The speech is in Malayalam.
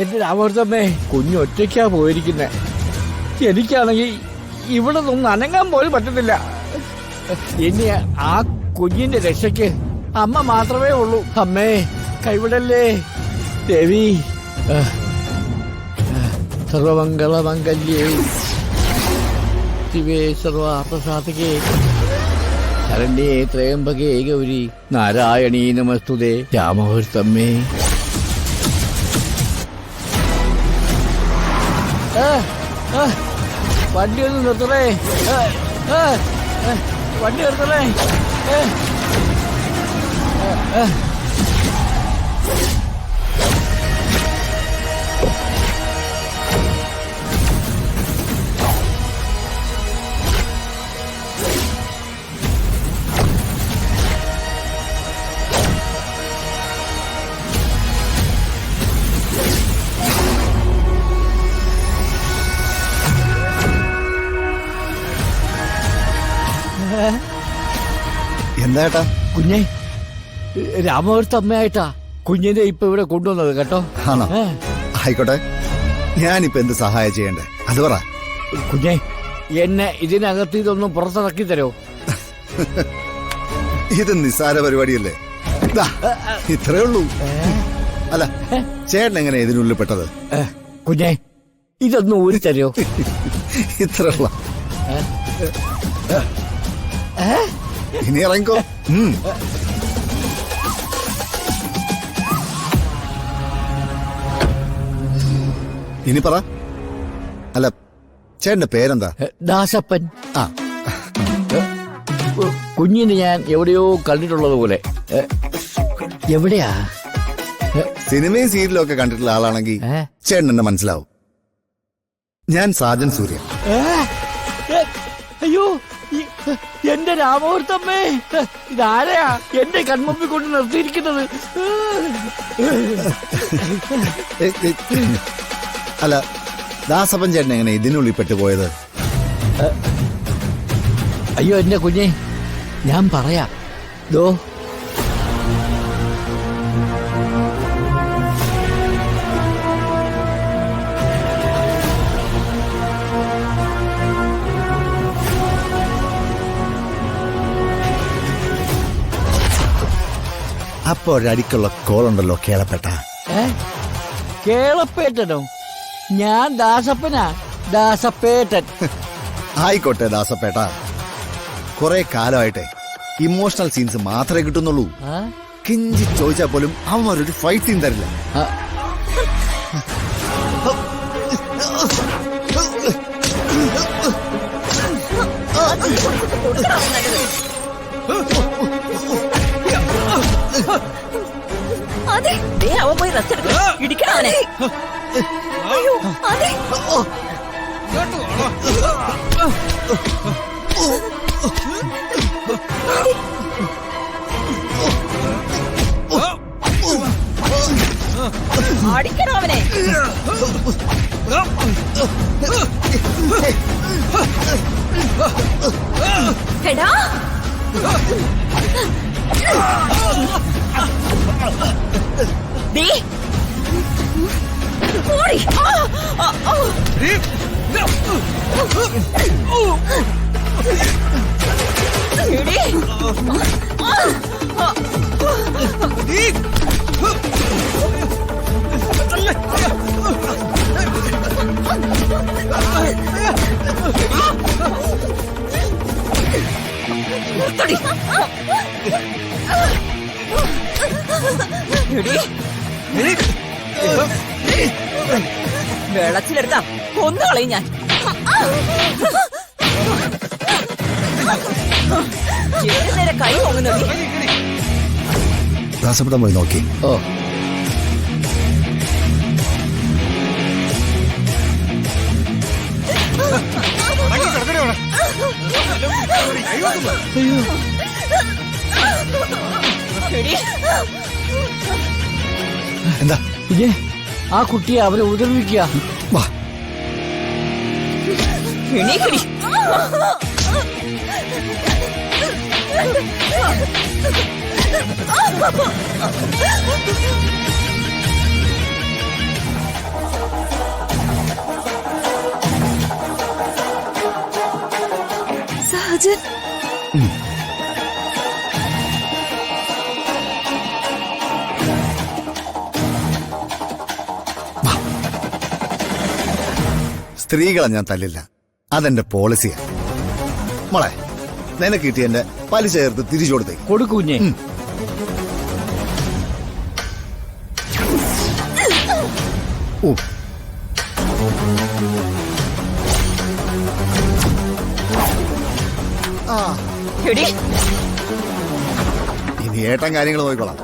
എന്റെ രാമവർത്തമ്മേ, കുഞ്ഞൊറ്റയ്ക്കാ പോയിരിക്കുന്നെ. എനിക്കാണെങ്കിൽ ഇവിടെ നിന്ന് അനങ്ങാൻ പോലും പറ്റുന്നില്ല. ഇനി ആ കുഞ്ഞിന്റെ രക്ഷയ്ക്ക് അമ്മ മാത്രമേ ഉള്ളൂ. അമ്മേ, കൈവിടല്ലേ ദേവി. സർവമംഗളമംഗല്യേ ശിവേ സർവാർത്ഥസാധികേ ശരണ്യേ ത്രയംബകേ ഗൗരി നാരായണീ നമസ്തുതേ രാമവർത്തമ്മേ. വണ്ടി ഒന്ന് നിർത്തണേ, വണ്ടി നിർത്തണേ. എന്താ കുഞ്ഞെ, രാമവർത്തമ്മയായിട്ടാ കുഞ്ഞിനെ ഇപ്പൊ ഇവിടെ കൊണ്ടുവന്നത് കേട്ടോ. ആണോ? ആയിക്കോട്ടെ, ഞാനിപ്പോ എന്ത് സഹായം ചെയ്യണ്ടേ അത് പറ. കുഞ്ഞെ, എന്നെ ഇതിനകത്ത് ഇതൊന്നും പുറത്തിറക്കി തരോ? ഇത് നിസ്സാര പരിപാടിയല്ലേ, ഇത്രേ ഉള്ളൂ. അല്ല, ചേട്ടൻ എങ്ങനെ ഇതിനുള്ളിൽ പെട്ടത്? കുഞ്ഞെ, ഇതൊന്നും ഊരി തരോ? ഇത്ര ഇനി ഇറങ്ങിക്കോ. ഇനി പറ. അല്ല, ചേട്ടന്റെ പേരെന്താ? ദാസപ്പൻ. ആ, കുഞ്ഞിന് ഞാൻ എവിടെയോ കണ്ടിട്ടുള്ളത് പോലെ. എവിടെയാ? സിനിമയും സീരിയലും ഒക്കെ കണ്ടിട്ടുള്ള ആളാണെങ്കിൽ ചേട്ടൻ എന്നെ മനസ്സിലാവും. ഞാൻ സാജൻ സൂര്യ. അയ്യോ, എന്റെ രാമവർത്തമ്മേ, ഇതാരെയാ എന്റെ കൺമുമ്പിൽ കൊണ്ട് നിർത്തിയിരിക്കുന്നത്? അല്ല, ദാസപ്പൻ ചേട്ടൻ എങ്ങനെ ഇതിനുള്ളിൽ പെട്ടുപോയത്? അയ്യോ എന്റെ കുഞ്ഞെ, ഞാൻ പറയാം. ദോ, അപ്പൊ ഒരടിക്കുള്ള കോളുണ്ടല്ലോ, കേളപ്പെട്ട. കേളപ്പേട്ടനോ? ഞാൻ ദാസപ്പനാ, ദാസപ്പേട്ടൻ. ആയിക്കോട്ടെ ദാസപ്പേട്ട, കുറെ കാലമായിട്ടെ ഇമോഷണൽ സീൻസ് മാത്രമേ കിട്ടുന്നുള്ളൂ. കിഞ്ചി ചോദിച്ചാൽ പോലും അവന്മാരൊരു ഫൈറ്റ് സീൻ തരില്ല. അതെ, അവൻ പോയി റെസ്റ്റ് എടുക്കണം. ഇടിക്കണവനെ. അയ്യോ, അതെ. അടിക്കണവനെ. എടാ, ഓടി. വെള്ളത്തിലെടുത്താ കൊന്നുകളയും ഞാൻ. ഏത് നേരം കൈ പോകുന്നത്? ദാസപ്പേട്ടൻ പോയി നോക്കി. ഓ, എന്താ ഇല്ലേ ആ കുട്ടിയെ അവരെ ഉപദ്രവിക്കുക. വാ, സഹജൻ സ്ത്രീകളെ ഞാൻ തല്ലില്ല, അതെന്റെ പോളിസിയാ. മോളെ, നിനക്ക് കിട്ടിയ എന്റെ പലിശ ചേർത്ത് തിരിച്ചു കൊടുത്തേ. കൊടുക്കൂഞ്ഞേ. ഓ, എടി ഇനി ഏട്ടൻ കാര്യങ്ങൾ നോക്കിക്കോളാം.